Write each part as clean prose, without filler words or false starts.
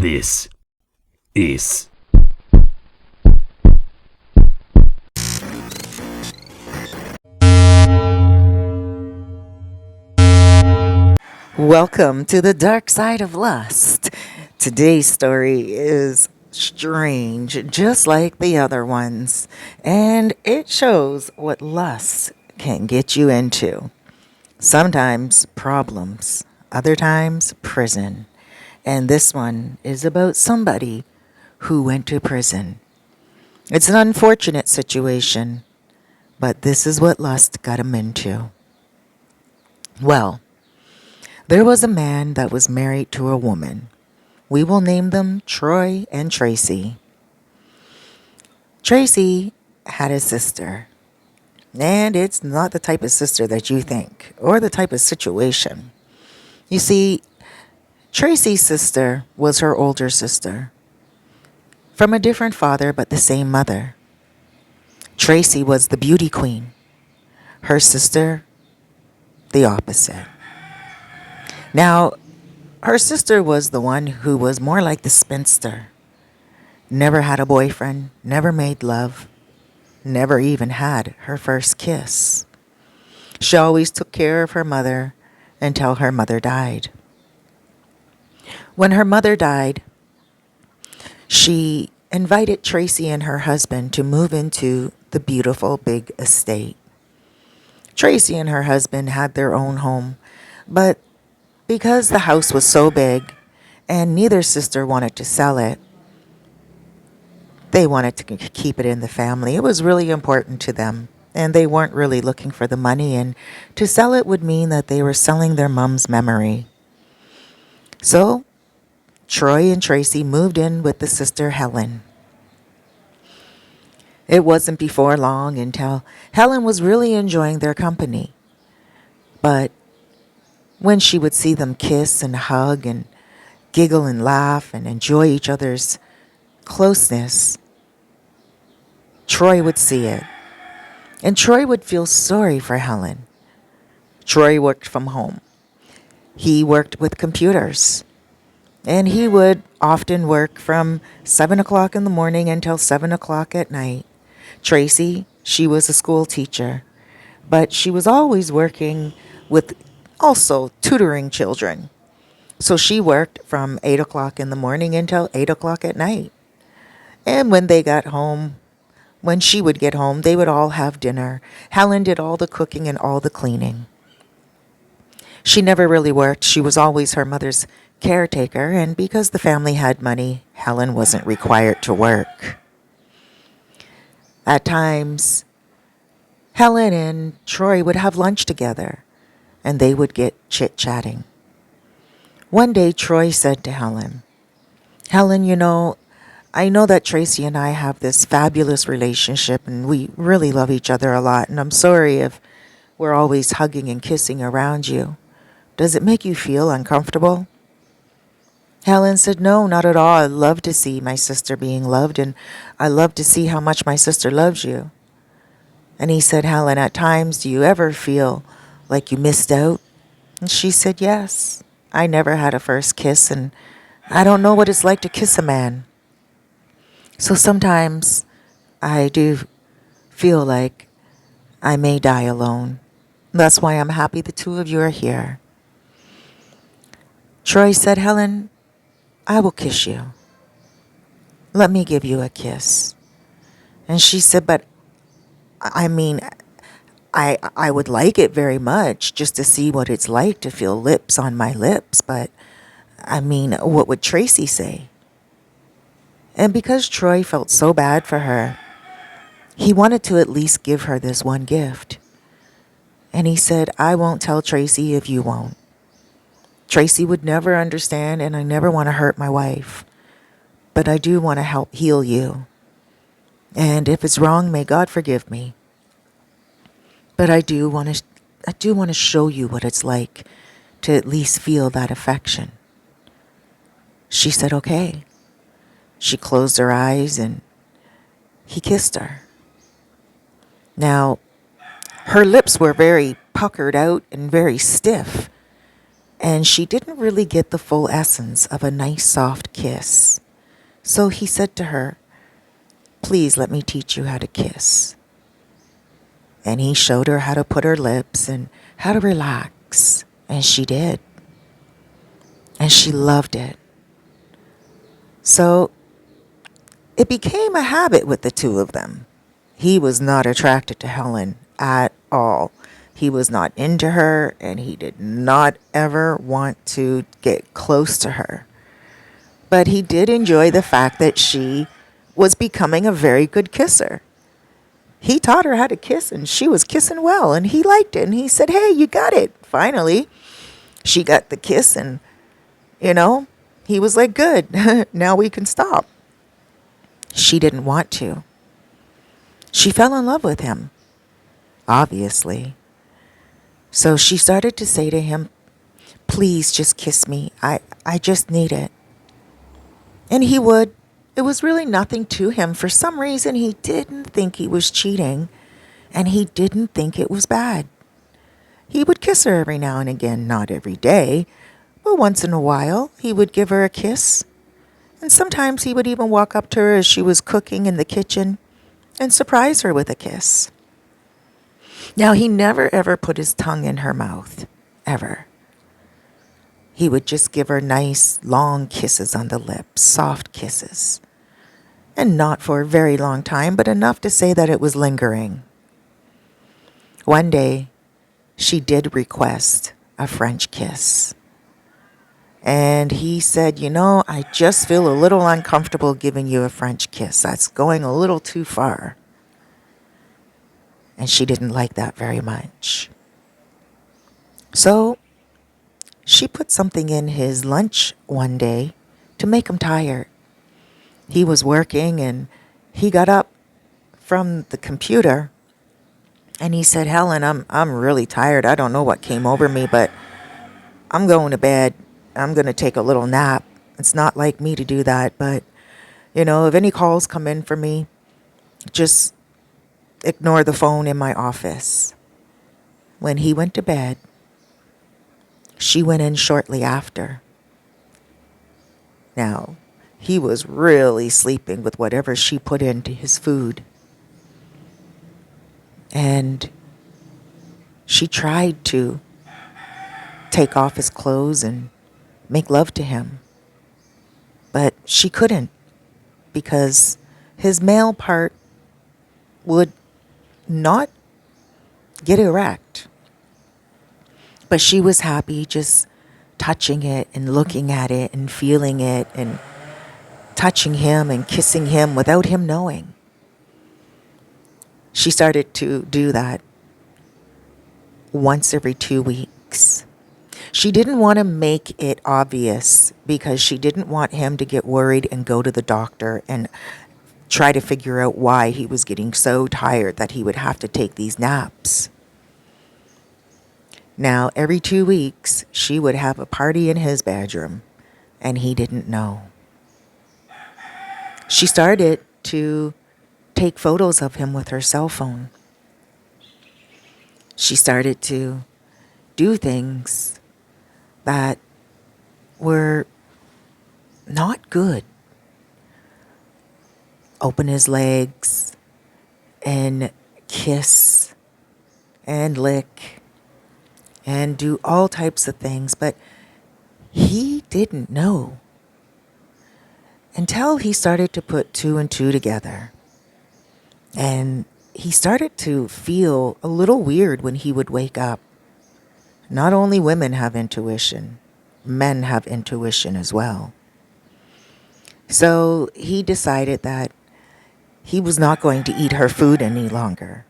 This is Welcome to the dark side of lust. Today's story is strange, just like the other ones, and it shows what lust can get you into. Sometimes problems, other times prison. And this one is about somebody who went to prison. It's an unfortunate situation, but this is what lust got him into. Well, there was a man that was married to a woman. We will name them Troy and Tracy. Tracy had a sister, and it's not the type of sister that you think, or the type of situation. You see, Tracy's sister was her older sister, from a different father but the same mother. Tracy was the beauty queen, her sister, the opposite. Now, her sister was the one who was more like the spinster. Never had a boyfriend, never made love, never even had her first kiss. She always took care of her mother until her mother died. When her mother died, she invited Tracy and her husband to move into the beautiful big estate. Tracy and her husband had their own home, but because the house was so big and neither sister wanted to sell it, they wanted to keep it in the family. It was really important to them, and they weren't really looking for the money, and to sell it would mean that they were selling their mom's memory. So, Troy and Tracy moved in with the sister Helen. It wasn't before long until Helen was really enjoying their company. But when she would see them kiss and hug and giggle and laugh and enjoy each other's closeness, Troy would see it. And Troy would feel sorry for Helen. Troy worked from home. He worked with computers. And he would often work from 7 o'clock in the morning until 7 o'clock at night. Tracy, she was a school teacher, but she was always working with also tutoring children. So she worked from 8 o'clock in the morning until 8 o'clock at night. And when she would get home, they would all have dinner. Helen did all the cooking and all the cleaning. She never really worked. She was always her mother's caretaker, and because the family had money, Helen wasn't required to work. At times, Helen and Troy would have lunch together, and they would get chit-chatting. One day, Troy said to Helen, "Helen, I know that Tracy and I have this fabulous relationship, and we really love each other a lot, and I'm sorry if we're always hugging and kissing around you. Does it make you feel uncomfortable?" Helen said, "No, not at all. I love to see my sister being loved, and I love to see how much my sister loves you." And he said, "Helen, at times, do you ever feel like you missed out?" And she said, "Yes. I never had a first kiss, and I don't know what it's like to kiss a man. So sometimes I do feel like I may die alone. That's why I'm happy the two of you are here." Troy said, "Helen, I will kiss you. Let me give you a kiss." And she said, "But I mean, I would like it very much just to see what it's like to feel lips on my lips. But I mean, what would Tracy say?" And because Troy felt so bad for her, he wanted to at least give her this one gift. And he said, "I won't tell Tracy if you won't. Tracy would never understand, and I never want to hurt my wife. But I do want to help heal you. And if it's wrong, may God forgive me. But I do want to show you what it's like to at least feel that affection." She said, "Okay." She closed her eyes and he kissed her. Now, her lips were very puckered out and very stiff. and she didn't really get the full essence of a nice soft kiss. So he said to her, "Please let me teach you how to kiss." And he showed her how to put her lips and how to relax. And she did. And she loved it. So it became a habit with the two of them. He was not attracted to Helen at all. He was not into her, and he did not ever want to get close to her. But he did enjoy the fact that she was becoming a very good kisser. He taught her how to kiss, and she was kissing well, and he liked it. And he said, "Hey, you got it." Finally, she got the kiss, and, you know, he was like, "Good, now we can stop." She didn't want to. She fell in love with him, obviously. So she started to say to him, "Please just kiss me. I just need it." And he would. It was really nothing to him. For some reason, he didn't think he was cheating, and he didn't think it was bad. He would kiss her every now and again, not every day, but once in a while, he would give her a kiss. And sometimes he would even walk up to her as she was cooking in the kitchen and surprise her with a kiss. Now, he never ever put his tongue in her mouth, ever. He would just give her nice, long kisses on the lips, soft kisses. And not for a very long time, but enough to say that it was lingering. One day, she did request a French kiss. And he said, "I just feel a little uncomfortable giving you a French kiss. That's going a little too far." And she didn't like that very much. So she put something in his lunch one day to make him tired. He was working, and he got up from the computer and he said, "Helen, I'm really tired. I don't know what came over me, but I'm going to bed. I'm going to take a little nap. It's not like me to do that, but if any calls come in for me, just ignore the phone in my office." When he went to bed, she went in shortly after. Now, he was really sleeping with whatever she put into his food. And she tried to take off his clothes and make love to him. But she couldn't, because his male part would not get erect. But she was happy just touching it and looking at it and feeling it and touching him and kissing him without him knowing. She started to do that once every 2 weeks. She didn't want to make it obvious because she didn't want him to get worried and go to the doctor and try to figure out why he was getting so tired that he would have to take these naps. Now, every 2 weeks, she would have a party in his bedroom, and he didn't know. She started to take photos of him with her cell phone. She started to do things that were not good. Open his legs and kiss and lick and do all types of things, but he didn't know until he started to put two and two together. And he started to feel a little weird when he would wake up. Not only women have intuition, men have intuition as well. So he decided that he was not going to eat her food any longer,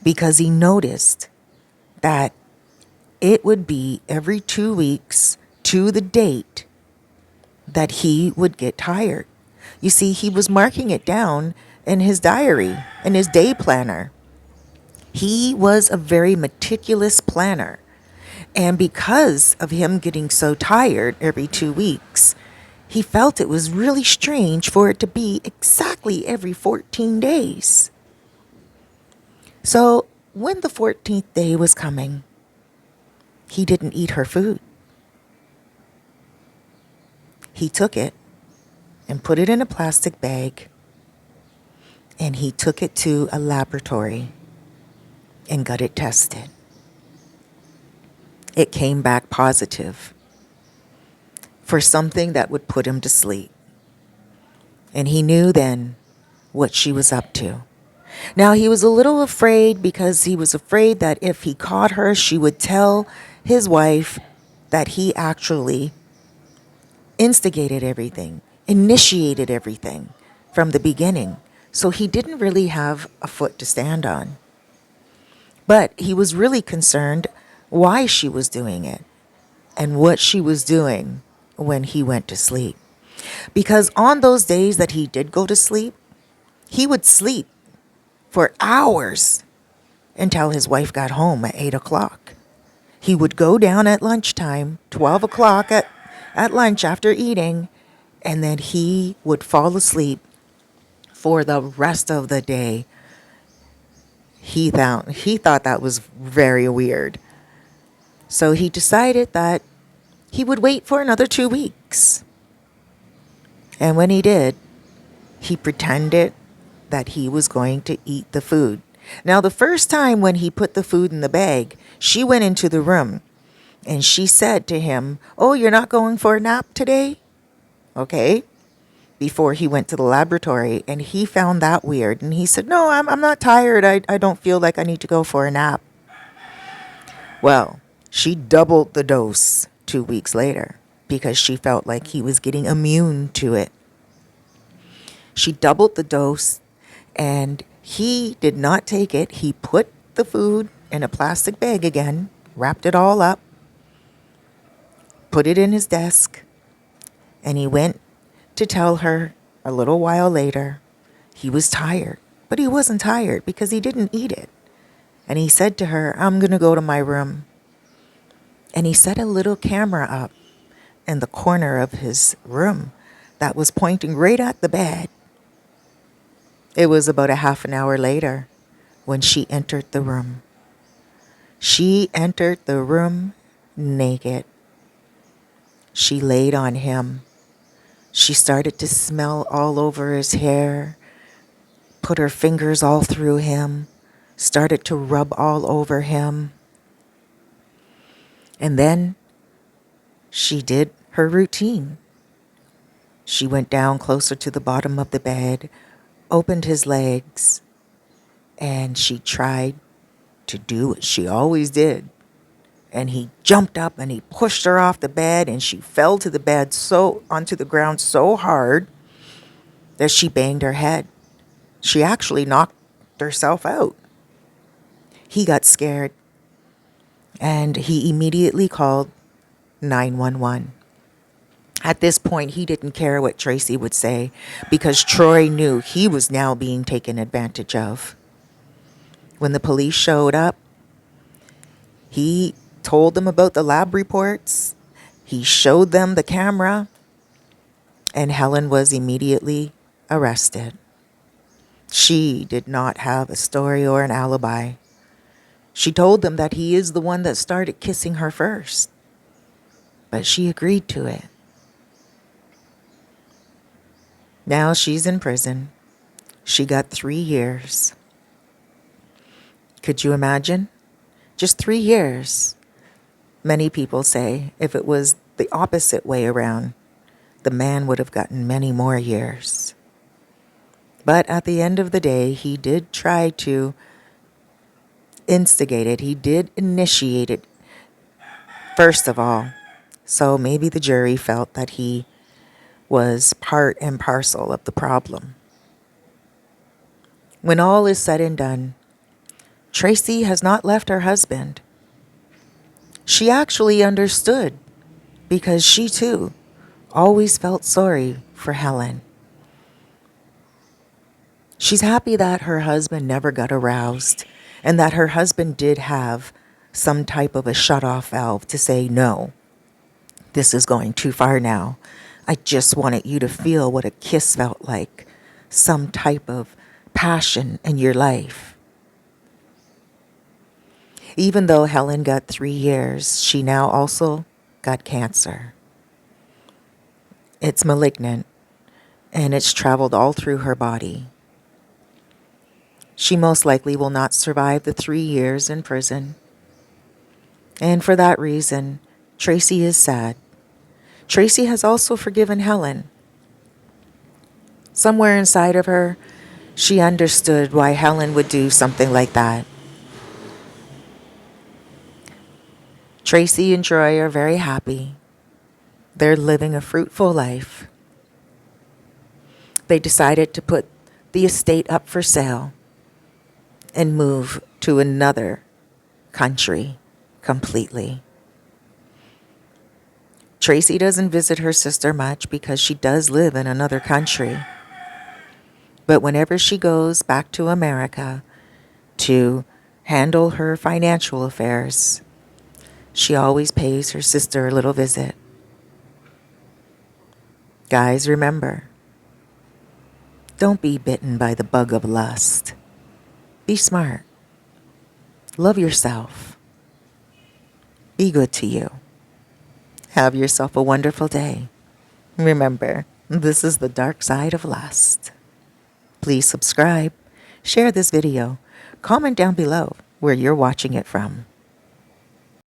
because he noticed that it would be every 2 weeks to the date that he would get tired. You see, he was marking it down in his diary, in his day planner. He was a very meticulous planner. And because of him getting so tired every 2 weeks, he felt it was really strange for it to be exactly every 14 days. So when the 14th day was coming, he didn't eat her food. He took it and put it in a plastic bag, and he took it to a laboratory and got it tested. It came back positive for something that would put him to sleep. And he knew then what she was up to. Now, he was a little afraid because he was afraid that if he caught her, she would tell his wife that he actually instigated everything, initiated everything from the beginning. So he didn't really have a foot to stand on. But he was really concerned why she was doing it and what she was doing when he went to sleep. Because on those days that he did go to sleep, he would sleep for hours until his wife got home at 8 o'clock. He would go down at lunchtime, 12 o'clock at lunch after eating, and then he would fall asleep for the rest of the day. He thought that was very weird. So he decided that he would wait for another 2 weeks. And when he did, he pretended that he was going to eat the food. Now, the first time when he put the food in the bag, she went into the room and she said to him, "Oh, you're not going for a nap today?" Okay. Before he went to the laboratory, and he found that weird. And he said, "No, I'm not tired. I don't feel like I need to go for a nap." Well, she doubled the dose 2 weeks later because she felt like he was getting immune to it. She doubled the dose, and he did not take it. He put the food in a plastic bag again, wrapped it all up, put it in his desk, and he went to tell her a little while later he was tired. But he wasn't tired because he didn't eat it. And he said to her, "I'm going to go to my room." And he set a little camera up in the corner of his room that was pointing right at the bed. It was about a half an hour later when she entered the room. She entered the room naked. She laid on him. She started to smell all over his hair, put her fingers all through him, started to rub all over him. And then she did her routine. She went down closer to the bottom of the bed, opened his legs, and she tried to do what she always did. And he jumped up and he pushed her off the bed, and she fell to the bed onto the ground so hard that she banged her head. She actually knocked herself out. He got scared and he immediately called 911. At this point, he didn't care what Tracy would say because Troy knew he was now being taken advantage of. When the police showed up, he told them about the lab reports. He showed them the camera, and Helen was immediately arrested. She did not have a story or an alibi. She told them that he is the one that started kissing her first, but she agreed to it. Now she's in prison. She got 3 years. Could you imagine? Just 3 years. Many people say if it was the opposite way around, the man would have gotten many more years. But at the end of the day, he did try to instigate it. He did initiate it, first of all. So maybe the jury felt that he was part and parcel of the problem. When all is said and done, Tracy has not left her husband. She actually understood because she too always felt sorry for Helen. She's happy that her husband never got aroused and that her husband did have some type of a shut-off valve to say, "No, this is going too far now. I just wanted you to feel what a kiss felt like, some type of passion in your life." Even though Helen got 3 years, she now also got cancer. It's malignant, and it's traveled all through her body. She most likely will not survive the 3 years in prison. And for that reason, Tracy is sad. Tracy has also forgiven Helen. Somewhere inside of her, she understood why Helen would do something like that. Tracy and Joy are very happy. They're living a fruitful life. They decided to put the estate up for sale and move to another country completely. Tracy doesn't visit her sister much because she does live in another country. But whenever she goes back to America to handle her financial affairs, she always pays her sister a little visit. Guys, remember, don't be bitten by the bug of lust. Be smart. Love yourself. Be good to you. Have yourself a wonderful day. Remember, this is the dark side of lust. Please subscribe, share this video, comment down below where you're watching it from.